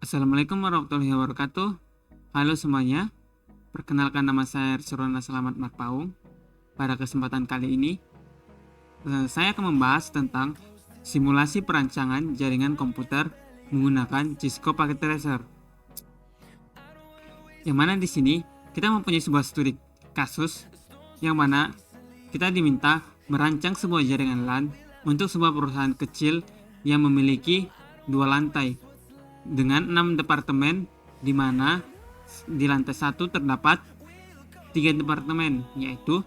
Assalamualaikum warahmatullahi wabarakatuh. Halo semuanya, perkenalkan nama saya Surona Selamat Marpaung. Pada kesempatan kali ini, saya akan membahas tentang simulasi perancangan jaringan komputer menggunakan Cisco Packet Tracer. Yang mana di sini kita mempunyai sebuah studi kasus yang mana kita diminta merancang sebuah jaringan LAN untuk sebuah perusahaan kecil yang memiliki 2 lantai dengan 6 departemen, di mana di lantai 1 terdapat 3 departemen, yaitu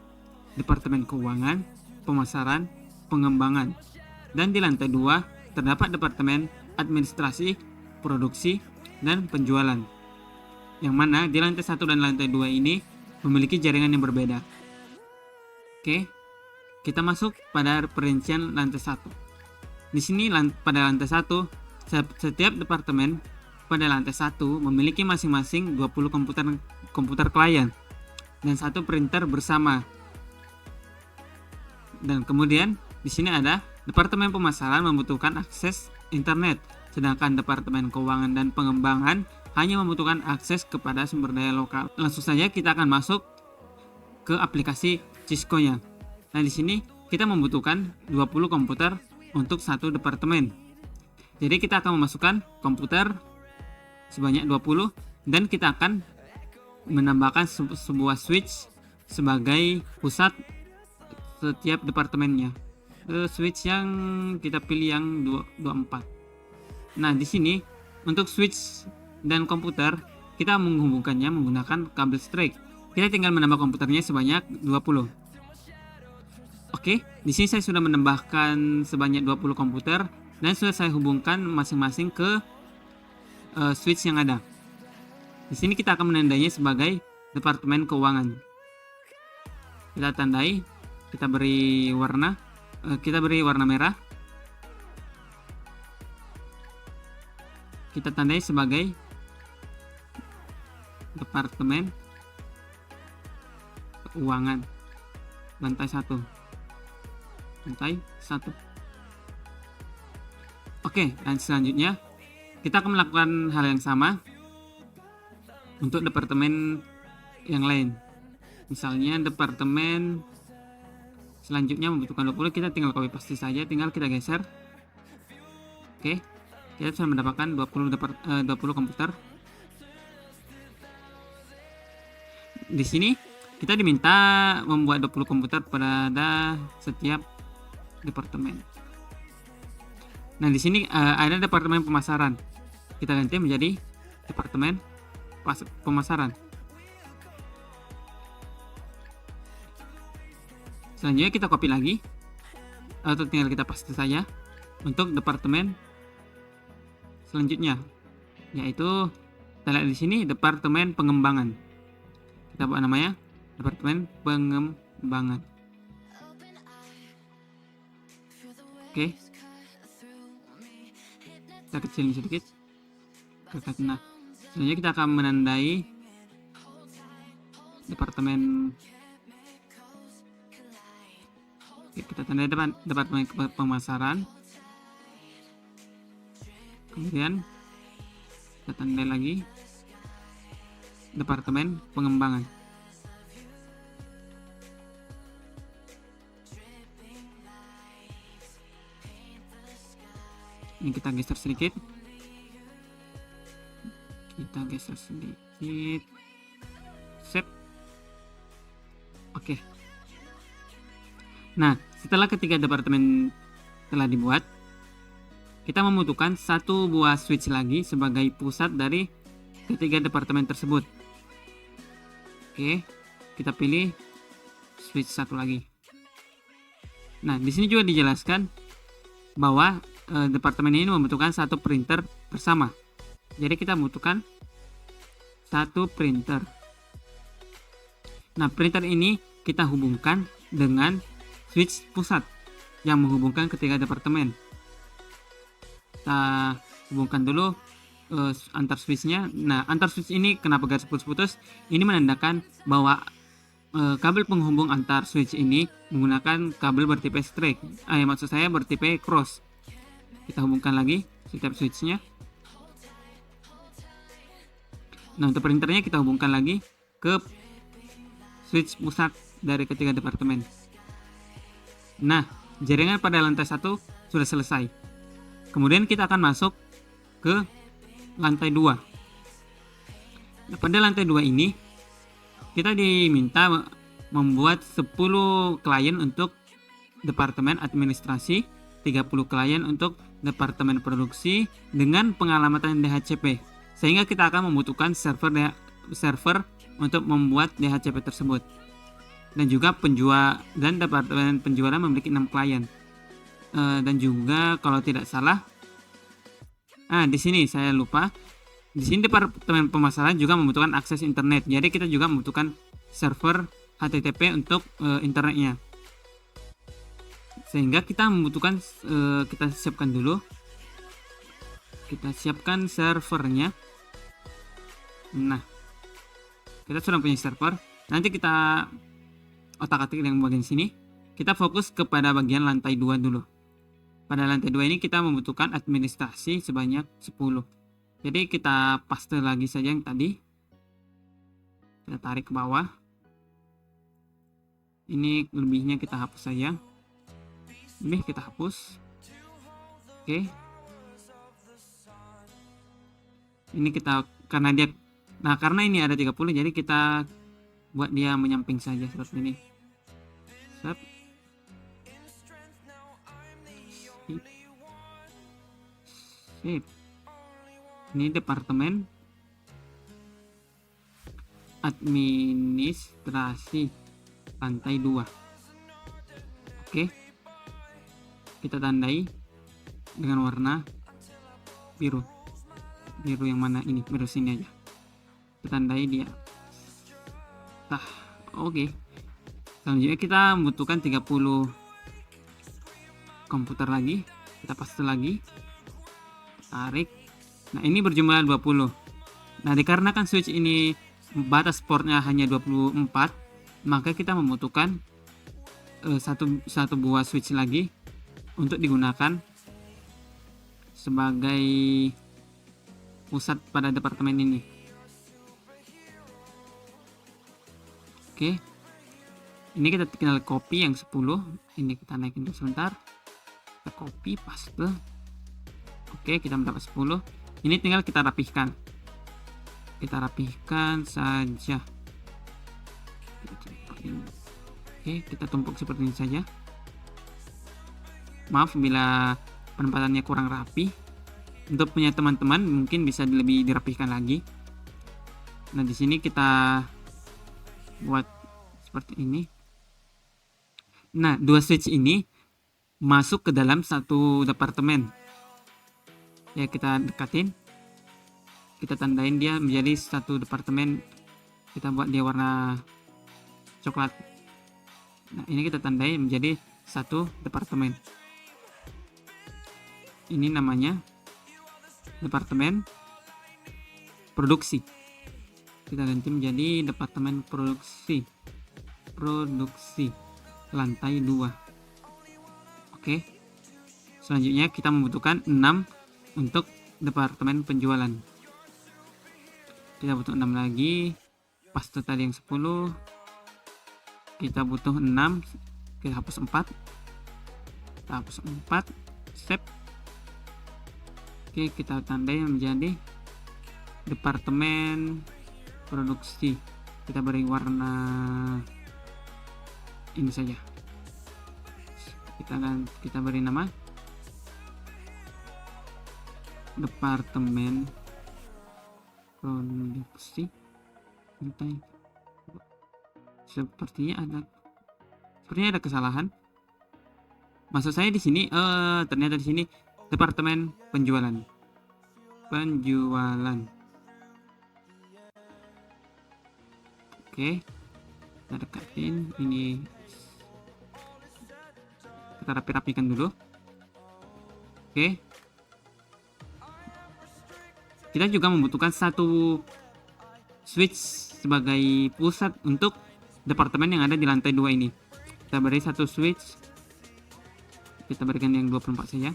departemen keuangan, pemasaran, pengembangan, dan di lantai 2 terdapat departemen administrasi, produksi, dan penjualan, yang mana di lantai 1 dan lantai 2 ini memiliki jaringan yang berbeda. Oke, kita masuk pada perincian lantai 1. Di sini pada lantai 1, setiap departemen pada lantai 1 memiliki masing-masing 20 komputer klien dan 1 printer bersama. Dan kemudian di sini ada departemen pemasaran membutuhkan akses internet, sedangkan departemen keuangan dan pengembangan hanya membutuhkan akses kepada sumber daya lokal. Langsung saja kita akan masuk ke aplikasi Cisco-nya. Nah, di sini kita membutuhkan 20 komputer untuk satu departemen. Jadi kita akan memasukkan komputer sebanyak 20 dan kita akan menambahkan sebuah switch sebagai pusat setiap departemennya. Switch yang kita pilih yang 24. Nah, di sini untuk switch dan komputer kita menghubungkannya menggunakan kabel straight. Kita tinggal menambah komputernya sebanyak 20. Oke, di sini saya sudah menambahkan sebanyak 20 komputer dan sudah saya hubungkan masing-masing ke switch yang ada. Di sini kita akan menandainya sebagai departemen keuangan. Kita tandai, kita beri warna merah. Kita tandai sebagai departemen keuangan lantai 1. Oke, dan selanjutnya kita akan melakukan hal yang sama untuk departemen yang lain. Misalnya departemen selanjutnya membutuhkan 20, kita tinggal copy paste saja, tinggal kita geser. Oke, kita sudah mendapatkan 20 komputer. Di sini kita diminta membuat 20 komputer pada setiap departemen. Nah, di sini ada departemen pemasaran. Kita ganti menjadi departemen pemasaran. Selanjutnya kita copy lagi atau tinggal kita paste saja untuk departemen selanjutnya, yaitu kita lihat di sini departemen pengembangan. Kita buat namanya departemen pengembangan. Oke, kita kecilin sedikit. Nah, selanjutnya kita akan menandai departemen. Oke, kita tandai departemen pemasaran. Kemudian kita tandai lagi departemen pengembangan. Ini kita geser sedikit. Sip. Oke. Nah, setelah ketiga departemen telah dibuat, kita membutuhkan satu buah switch lagi sebagai pusat dari ketiga departemen tersebut. Oke, kita pilih switch satu lagi. Nah, di sini juga dijelaskan bahwa departemen ini membutuhkan satu printer bersama. Jadi kita membutuhkan satu printer. Nah, printer ini kita hubungkan dengan switch pusat yang menghubungkan ketiga departemen. Kita hubungkan dulu antar switchnya. Nah, antar switch ini kenapa garis putus-putus? Ini menandakan bahwa kabel penghubung antar switch ini menggunakan kabel bertipe straight. Maksud saya bertipe cross. Kita hubungkan lagi setiap switchnya. Nah, untuk printernya kita hubungkan lagi ke switch pusat dari ketiga departemen. Nah, jaringan pada lantai 1 sudah selesai. Kemudian kita akan masuk ke lantai 2. Nah, pada lantai 2 ini kita diminta membuat 10 klien untuk departemen administrasi, 30 klien untuk departemen produksi dengan pengalamatan DHCP. Sehingga kita akan membutuhkan server untuk membuat DHCP tersebut. Dan juga departemen penjualan memiliki 6 klien. Dan juga kalau tidak salah, di sini saya lupa. Di sini departemen pemasaran juga membutuhkan akses internet. Jadi kita juga membutuhkan server HTTP untuk internetnya. Sehingga kita membutuhkan kita siapkan dulu. Kita siapkan servernya. Nah, kita sudah punya server. Nanti kita otak-atik yang bagian sini. Kita fokus kepada bagian lantai 2 dulu. Pada lantai 2 ini kita membutuhkan administrasi sebanyak 10. Jadi kita paste lagi saja yang tadi. Kita tarik ke bawah. Ini lebihnya kita hapus saja. Lebih kita hapus. Oke. Ini kita karena ini ada 30, jadi kita buat dia menyamping saja seperti ini. Sip. Sip. Ini departemen administrasi lantai 2. Oke. Kita tandai dengan warna biru. Biru yang mana ini? Biru sini aja. Kita tandai dia. Oke. Selanjutnya kita membutuhkan 30 komputer lagi. Kita paste lagi. Tarik. Nah, ini berjumlah 20. Nah, dikarenakan switch ini batas portnya hanya 24, maka kita membutuhkan satu buah switch lagi untuk digunakan sebagai pusat pada departemen ini. Oke. Ini kita tinggal copy yang 10. Ini kita naikin dulu sebentar. Kita copy, paste. Oke, kita mendapat 10. Ini tinggal kita rapihkan. Kita rapihkan saja. Oke, kita tumpuk seperti ini saja. Maaf bila penempatannya kurang rapi. Untuk punya teman-teman mungkin bisa lebih dirapihkan lagi. Nah, di sini kita buat seperti ini. Nah, dua switch ini masuk ke dalam satu departemen. Ya, kita dekatin. Kita tandain dia menjadi satu departemen. Kita buat dia warna coklat. Nah, ini kita tandai menjadi satu departemen. Ini namanya departemen produksi. Kita ganti menjadi departemen produksi lantai 2. Oke. Selanjutnya kita membutuhkan 6 untuk departemen penjualan. Kita butuh 6 lagi. Paste tadi yang 10. Kita butuh 6. Kita hapus 4. Kita hapus 4. Save. Oke, kita tandai menjadi departemen produksi. Kita beri warna ini saja. Kita beri nama departemen produksi. Sepertinya ada kesalahan. Maksud saya di sini ternyata di sini departemen penjualan. Oke, kita dekatin ini. Kita rapi-rapikan dulu. Oke. Kita juga membutuhkan satu switch sebagai pusat untuk departemen yang ada di lantai 2 ini. Kita beri satu switch. Kita berikan yang 24 saja.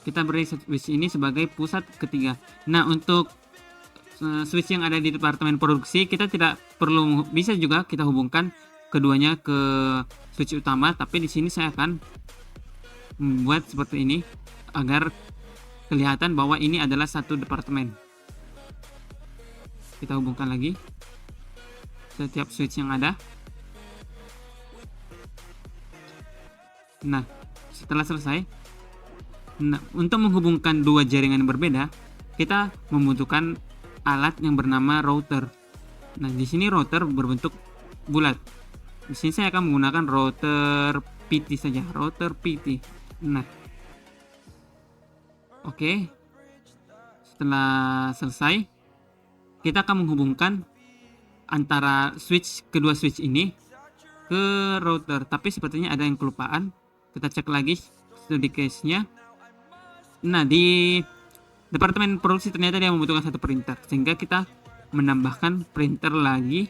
kita beri switch ini sebagai pusat ketiga. Nah, untuk switch yang ada di departemen produksi kita tidak perlu, bisa juga kita hubungkan keduanya ke switch utama, tapi di sini saya akan membuat seperti ini agar kelihatan bahwa ini adalah satu departemen. Kita hubungkan lagi setiap switch yang ada. Nah, setelah selesai, untuk menghubungkan dua jaringan yang berbeda, kita membutuhkan alat yang bernama router. Nah, di sini router berbentuk bulat. Di sini saya akan menggunakan router PT saja, router PT. Nah, oke. Setelah selesai, kita akan menghubungkan antara kedua switch ini ke router. Tapi sepertinya ada yang kelupaan. Kita cek lagi studi case-nya. Nah, di departemen produksi ternyata dia membutuhkan satu printer, sehingga kita menambahkan printer lagi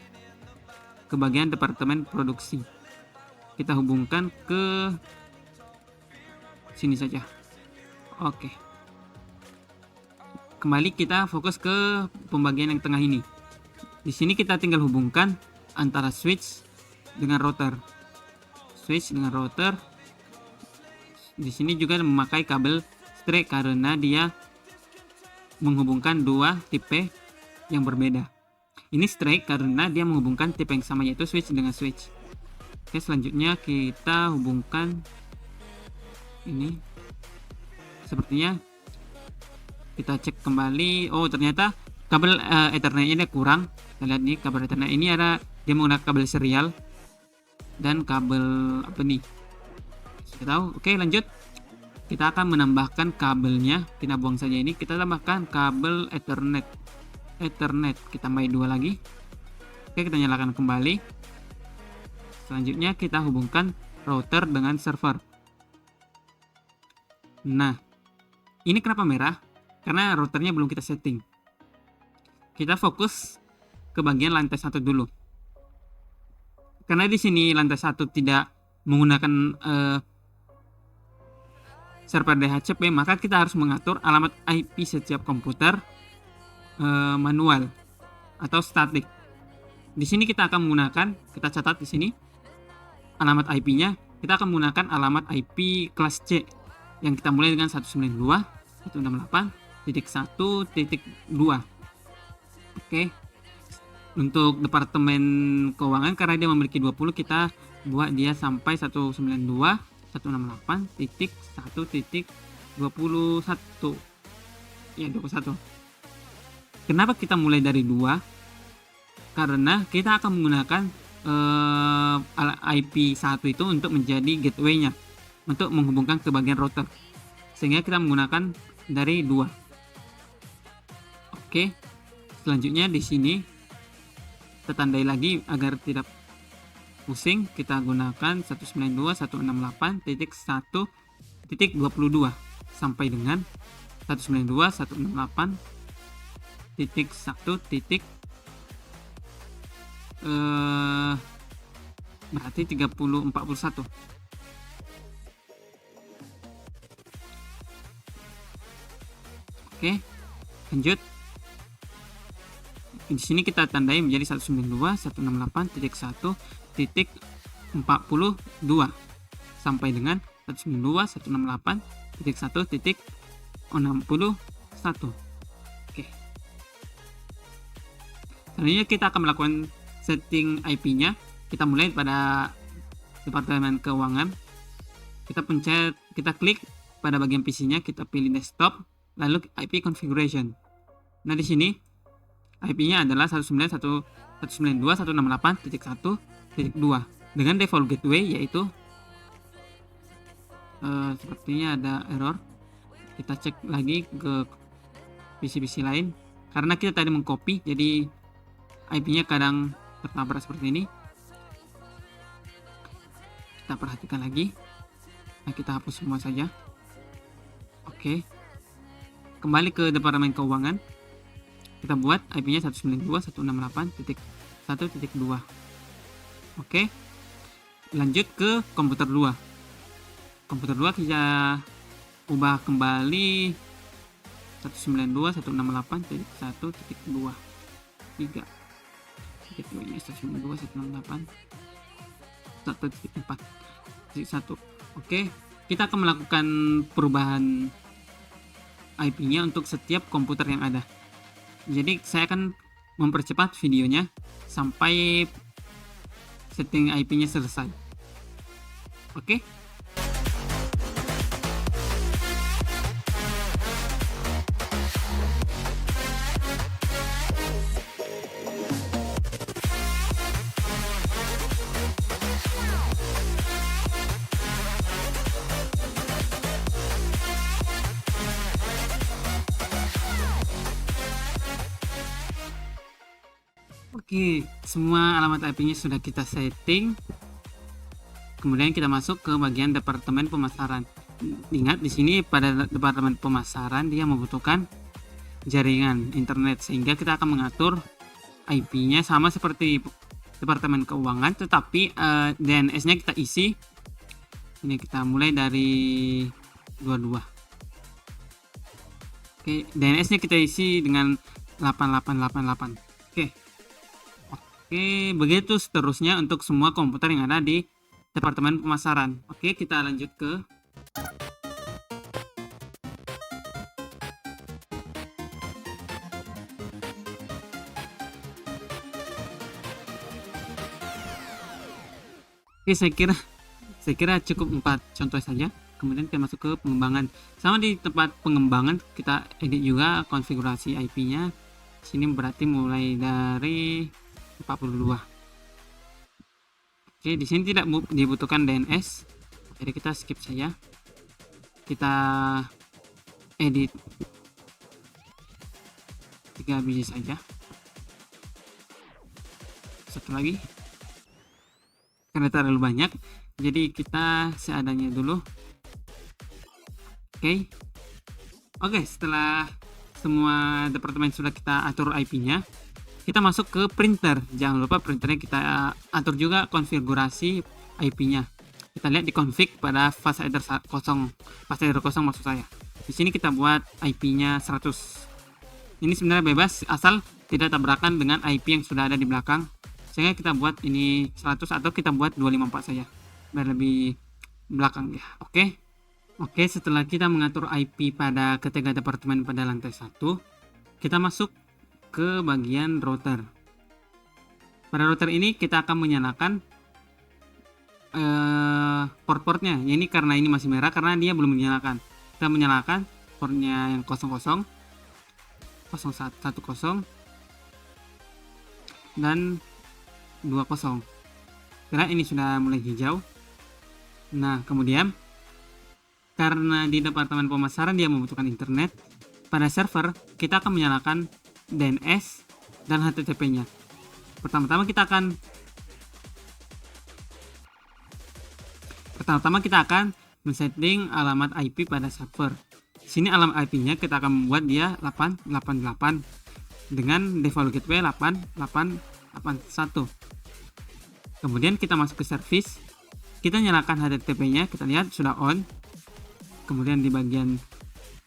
ke bagian departemen produksi. Kita hubungkan ke sini saja. Oke. Kembali kita fokus ke pembagian yang tengah ini. Di sini kita tinggal hubungkan antara switch dengan router. Switch dengan router. Di sini juga memakai kabel straight karena dia menghubungkan dua tipe yang berbeda. Ini straight karena dia menghubungkan tipe yang sama, yaitu switch dengan switch. Oke, selanjutnya kita hubungkan ini. Sepertinya kita cek kembali. Oh, ternyata kabel Ethernetnya kurang. Kita lihat nih, kabel Ethernet ini dia menggunakan kabel serial dan kabel apa nih? Kita tahu. Oke, lanjut. Kita akan menambahkan kabelnya. Kita buang saja ini. Kita tambahkan kabel Ethernet. Kita tambah 2 lagi. Oke, kita nyalakan kembali. Selanjutnya kita hubungkan router dengan server. Nah, ini kenapa merah? Karena routernya belum kita setting. Kita fokus ke bagian lantai 1 dulu. Karena di sini lantai 1 tidak menggunakan server DHCP, maka kita harus mengatur alamat IP setiap komputer manual atau statik. Di sini kita akan menggunakan, kita catat di sini alamat IP-nya. Kita akan menggunakan alamat IP kelas C yang kita mulai dengan 192.168.1.2. Oke. Untuk departemen keuangan, karena dia memiliki 20, kita buat dia sampai 192.168.1.21. Ya, 21. Kenapa kita mulai dari 2? Karena kita akan menggunakan IP 1 itu untuk menjadi gateway-nya, untuk menghubungkan ke bagian router, sehingga kita menggunakan dari 2. Oke, selanjutnya di sini kita tandai lagi agar tidak pusing. Kita gunakan 192.168.1.22 sampai dengan 192.168.1. Berarti 3041. Oke, lanjut. Di sini kita tandai menjadi 192.168.1.42 sampai dengan 192.168.1.61. Oke. Selanjutnya kita akan melakukan setting IP-nya. Kita mulai pada departemen keuangan. Kita klik pada bagian PC-nya, kita pilih desktop, lalu IP configuration. Nah, di sini IP-nya adalah 192.168.1.2 dengan default gateway, yaitu sepertinya ada error. Kita cek lagi ke PC-PC lain, karena kita tadi mengcopy, jadi IP-nya kadang tertabrak seperti ini. Kita perhatikan lagi. Nah, kita hapus semua saja. Oke, kembali ke departemen keuangan. Kita buat IP-nya 192.168.1.2. Oke, lanjut ke komputer 2. Komputer 2 kita ubah kembali 192.168.1.2 3 titik 2 nya 192.168.1.4.1. Oke, kita akan melakukan perubahan IP-nya untuk setiap komputer yang ada. Jadi saya akan mempercepat videonya sampai setting IP-nya selesai. Oke. Oke, semua alamat IP-nya sudah kita setting. Kemudian kita masuk ke bagian departemen pemasaran. Ingat di sini pada departemen pemasaran dia membutuhkan jaringan internet, sehingga kita akan mengatur IP-nya sama seperti departemen keuangan, tetapi DNS-nya kita isi. Ini kita mulai dari 22. Oke, DNS-nya kita isi dengan 8888. Oke, begitu seterusnya untuk semua komputer yang ada di departemen pemasaran. Oke, kita lanjut ke Oke, saya kira cukup 4 contoh saja. Kemudian kita masuk ke pengembangan. Sama di tempat pengembangan kita edit juga konfigurasi IP-nya. Sini berarti mulai dari 42. Oke, di sini tidak dibutuhkan DNS, jadi kita skip saja. Kita edit 3 biji saja. Satu lagi karena terlalu banyak, jadi kita seadanya dulu. Oke, setelah semua departemen sudah kita atur IP-nya, kita masuk ke printer. Jangan lupa printernya kita atur juga konfigurasi IP-nya. Kita lihat di config pada fast header 0 maksud saya. Di sini kita buat IP-nya 100. Ini sebenarnya bebas asal tidak tabrakan dengan IP yang sudah ada di belakang. Sehingga kita buat ini 100 atau kita buat 254 saja biar lebih belakang ya. Oke, setelah kita mengatur IP pada ketiga departemen pada lantai 1, kita masuk ke bagian router. Pada router ini kita akan menyalakan port-portnya. Ini karena ini masih merah karena dia belum menyalakan. Kita menyalakan portnya yang 00, 0110 dan 20. Karena ini sudah mulai hijau. Nah, kemudian karena di departemen pemasaran dia membutuhkan internet, pada server kita akan menyalakan DNS dan HTTP-nya. Pertama-tama kita akan men-setting alamat IP pada server. Di sini alamat IP-nya kita akan membuat dia 888 dengan default gateway 8881. Kemudian kita masuk ke service. Kita nyalakan HTTP-nya, kita lihat sudah on. Kemudian di bagian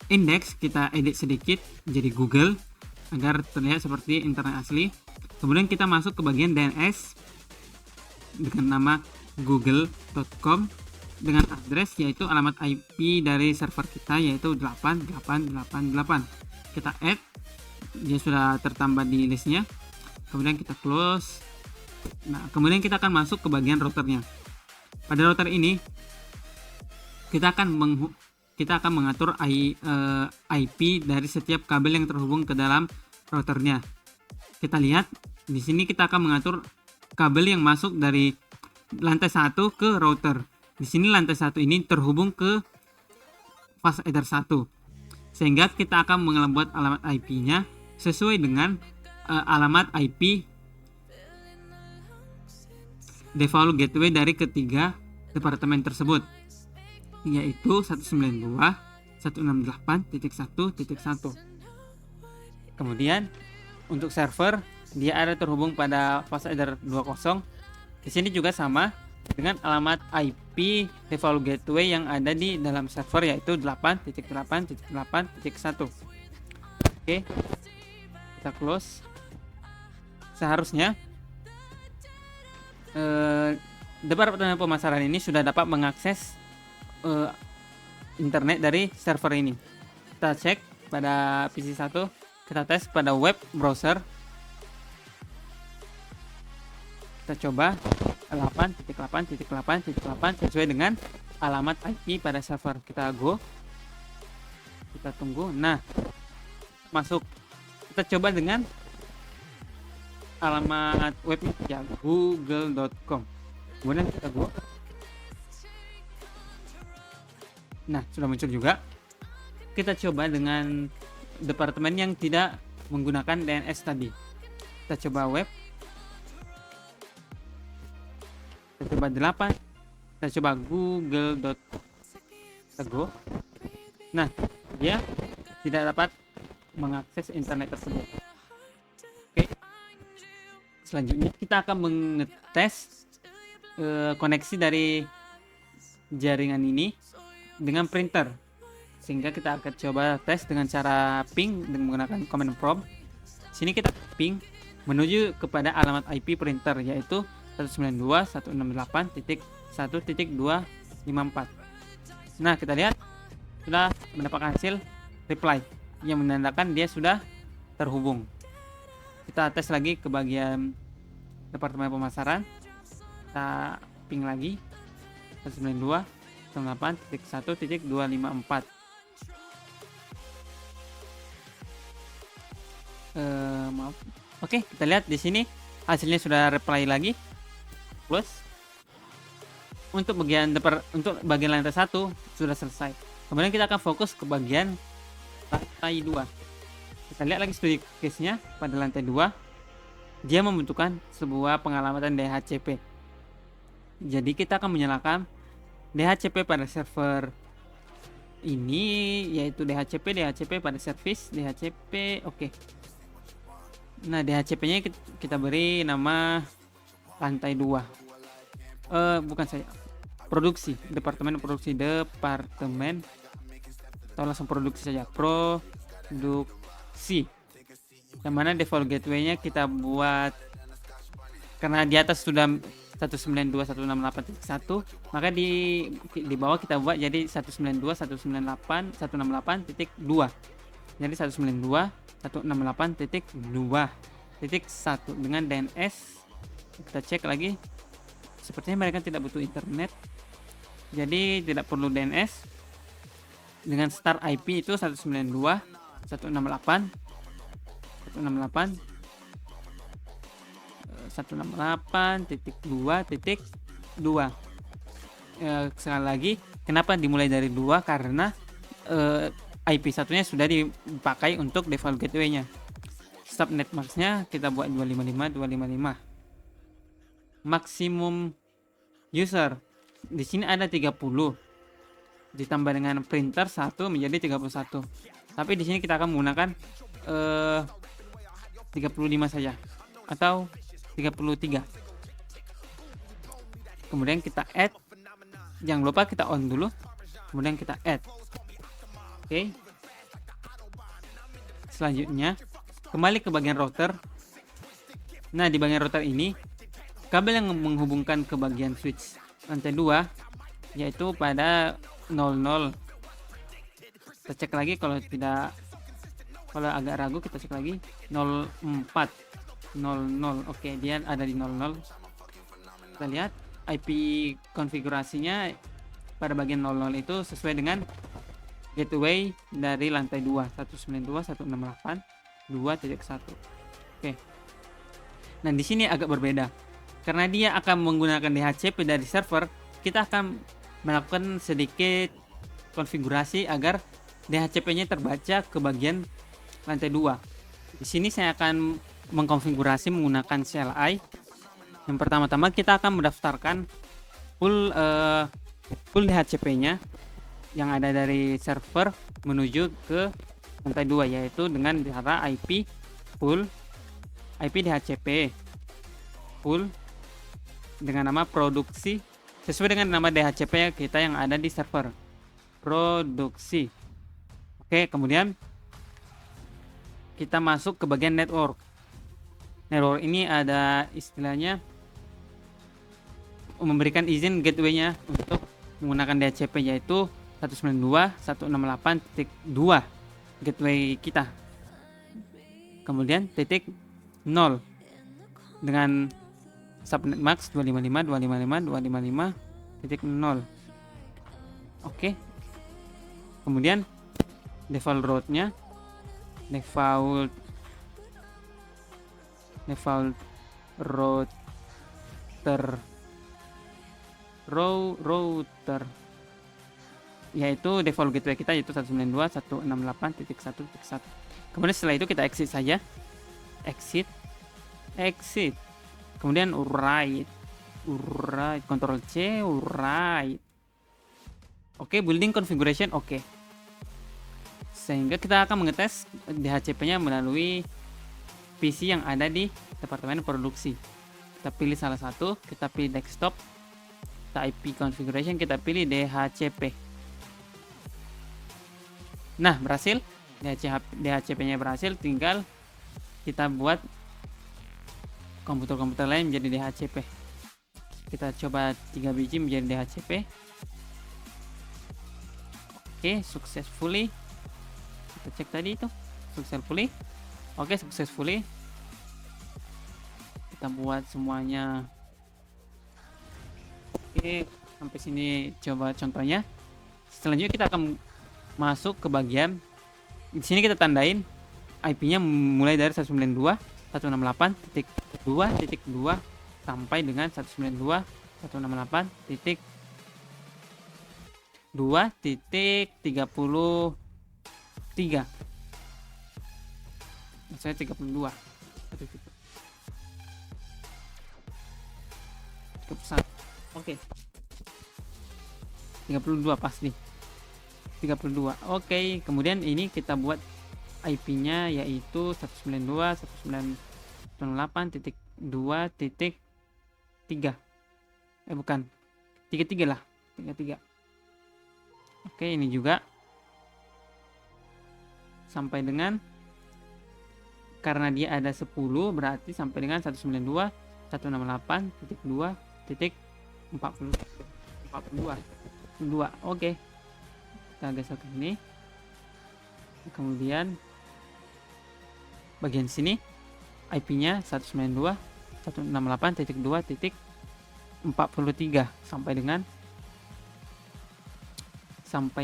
index kita edit sedikit jadi Google agar terlihat seperti internet asli. Kemudian kita masuk ke bagian DNS dengan nama google.com dengan address yaitu alamat IP dari server kita yaitu 8888. Kita add, dia sudah tertambah di listnya. Kemudian kita close. Nah, kemudian kita akan masuk ke bagian routernya. Pada router ini kita akan mengatur IP dari setiap kabel yang terhubung ke dalam routernya. Kita lihat di sini kita akan mengatur kabel yang masuk dari lantai 1 ke router. Di sini lantai 1 ini terhubung ke fast header 1. Sehingga kita akan membuat alamat IP-nya sesuai dengan alamat IP default gateway dari ketiga departemen tersebut, yaitu 192.168.1.1. Kemudian untuk server dia ada terhubung pada fast header 20. Di sini juga sama, dengan alamat IP default gateway yang ada di dalam server, yaitu 8.8.8.1. Oke, kita close. Seharusnya Departemen Pemasaran ini sudah dapat mengakses internet dari server ini. Kita cek pada PC 1, kita tes pada web browser, kita coba 8.8.8.8 sesuai dengan alamat IP pada server. Kita go, kita tunggu. Nah, masuk. Kita coba dengan alamat webnya ya, google.com. Kemudian kita go. Nah, sudah muncul juga. Kita coba dengan departemen yang tidak menggunakan DNS tadi. Kita coba web. Kita coba 8. Kita coba google.com. Kita go. Nah, dia tidak dapat mengakses internet tersebut. Oke. Selanjutnya kita akan mengetes koneksi dari jaringan ini dengan printer, sehingga kita akan coba tes dengan cara ping dengan menggunakan command prompt. Sini kita ping menuju kepada alamat IP printer, yaitu 192.168.1.254. Nah, kita lihat sudah mendapatkan hasil reply yang menandakan dia sudah terhubung. Kita tes lagi ke bagian Departemen Pemasaran. Kita ping lagi 192.168.1.254. Maaf. Oke, kita lihat di sini hasilnya sudah reply lagi. Plus untuk bagian lantai 1 sudah selesai. Kemudian kita akan fokus ke bagian lantai 2. Kita lihat lagi studi case-nya pada lantai 2. Dia membutuhkan sebuah pengalamatan DHCP. Jadi kita akan menyalakan DHCP pada server ini, yaitu DHCP pada service DHCP. Oke. Nah, DHCP-nya kita beri nama lantai 2. Bukan saya. Departemen produksi. Atau langsung produksi saja. Produksi. Yang mana default gateway-nya kita buat, karena di atas sudah 192.168.1, maka di bawah kita buat jadi 192.168.168.2. Jadi 192.168.2.1 dengan DNS. Kita cek lagi. Sepertinya mereka tidak butuh internet, jadi tidak perlu DNS. Dengan start IP itu 192.168.2.2. Sekali lagi, kenapa dimulai dari 2? Karena IP satunya sudah dipakai untuk default gateway-nya. Subnet max-nya kita buat 255. Maksimum user di sini ada 30. Ditambah dengan printer 1 menjadi 31. Tapi di sini kita akan menggunakan 35 saja atau 33. Kemudian kita add. Jangan lupa kita on dulu. Kemudian kita add. Oke. Selanjutnya kembali ke bagian router. Nah, di bagian router ini kabel yang menghubungkan ke bagian switch lantai 2 yaitu pada 00. Kita cek lagi, kalau agak ragu kita cek lagi 0400. Oke, dia ada di 00. Kita lihat IP konfigurasinya pada bagian 00 itu sesuai dengan gateway dari lantai 2 192.168.2.1. Oke. Nah, di sini agak berbeda. Karena dia akan menggunakan DHCP dari server, kita akan melakukan sedikit konfigurasi agar DHCP-nya terbaca ke bagian lantai 2. Di sini saya akan mengkonfigurasi menggunakan CLI. Yang pertama-tama kita akan mendaftarkan full DHCP-nya yang ada dari server menuju ke lantai 2, yaitu dengan cara IP DHCP full dengan nama produksi sesuai dengan nama DHCP kita yang ada di server produksi. Oke, kemudian kita masuk ke bagian network. Network ini ada istilahnya memberikan izin gateway-nya untuk menggunakan DHCP, yaitu 192.168.2 gateway kita. Kemudian titik 0 dengan subnet max 255.255.255.0. Oke. Kemudian default route-nya default router yaitu default gateway kita yaitu 192.168.1.1. Kemudian setelah itu kita exit saja. Exit. Kemudian write Ctrl C, write. Oke, building configuration oke. Sehingga kita akan mengetes DHCP-nya melalui PC yang ada di departemen produksi. Kita pilih salah satu, kita pilih desktop, kita IP configuration, kita pilih DHCP. Nah, berhasil. DHCP-nya berhasil, tinggal kita buat komputer-komputer lain menjadi DHCP. Kita coba 3 biji menjadi DHCP. Oke, successfully. Kita cek tadi itu successfully. Oke, successfully. Kita buat semuanya. Oke, sampai sini coba contohnya. Selanjutnya kita akan masuk ke bagian di sini, kita tandain IP-nya mulai dari 192.168.2.2 sampai dengan 192.168.2.33. Saya 32. 31. Oke. 32 pasti. 32. Oke, kemudian ini kita buat IP-nya yaitu 192.168.2.3. Bukan. 33 lah. 33. Oke, ini juga sampai dengan, karena dia ada 10 berarti sampai dengan 192.168.2.42. Oke. Kita geser ke sini. Kemudian bagian sini IP-nya 192.168.2.43 sampai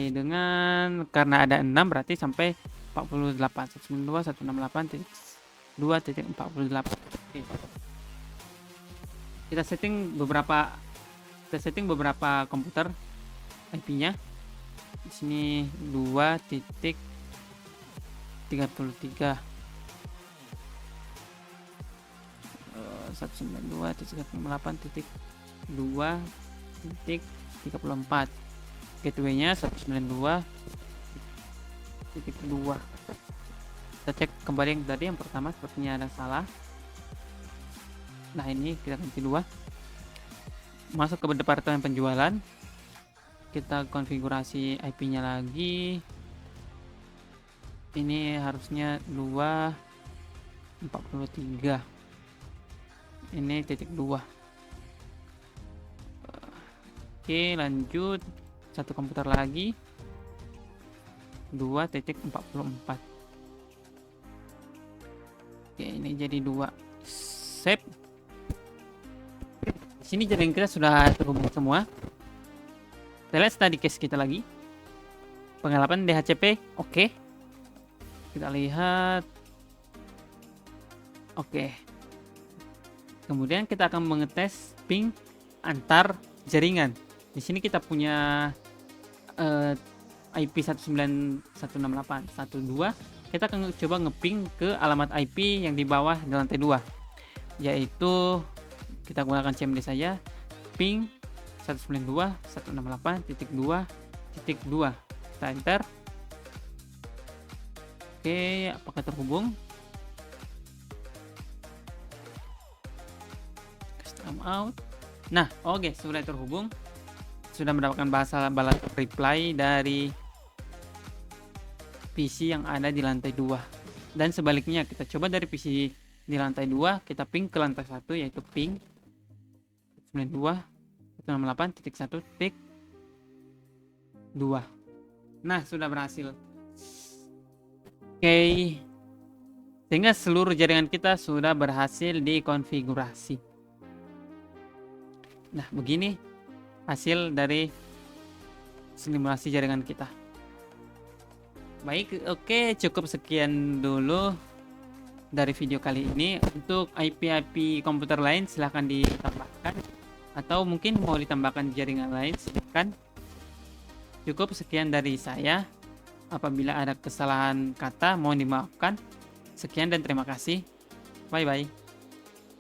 dengan karena ada 6 berarti sampai 48. 192.168.2.48. Oke. Kita setting beberapa komputer IP-nya. Di sini 2.33 192.168.2.34. Gateway-nya 192.2. Kita cek kembali yang tadi, yang pertama sepertinya ada salah. Nah, ini kita ganti 2. Masuk ke departemen penjualan. Kita konfigurasi IP-nya lagi. Ini harusnya 2.43. Ini titik 2. Oke, lanjut. Satu komputer lagi. 2.44. Oke, ini jadi 2. Save. Sini jaringan kita sudah terhubung semua. Kita lihat study case kita lagi. Pengalaman DHCP, oke. Kita lihat. Oke. Kemudian kita akan mengetes ping antar jaringan. Di sini kita punya IP 19168.12. Kita akan coba ngeping ke alamat IP yang di bawah di lantai 2. Yaitu kita gunakan CMD saja. Ping 192.168.2.2. Kita enter. Oke, apakah terhubung? Custom out. Nah, oke, sudah terhubung. sudah mendapatkan balas reply dari PC yang ada di lantai 2. Dan sebaliknya, kita coba dari PC di lantai 2, kita ping ke lantai 1, yaitu ping 92.168.1.2. Nah, sudah berhasil. Oke. Sehingga seluruh jaringan kita sudah berhasil dikonfigurasi. Nah, begini hasil dari simulasi jaringan kita. Baik, oke, cukup sekian dulu dari video kali ini. Untuk IP komputer lain silahkan ditambahkan, atau mungkin mau ditambahkan jaringan lain silahkan. Cukup sekian dari saya. Apabila ada kesalahan kata mohon dimaafkan. Sekian dan terima kasih. Bye bye.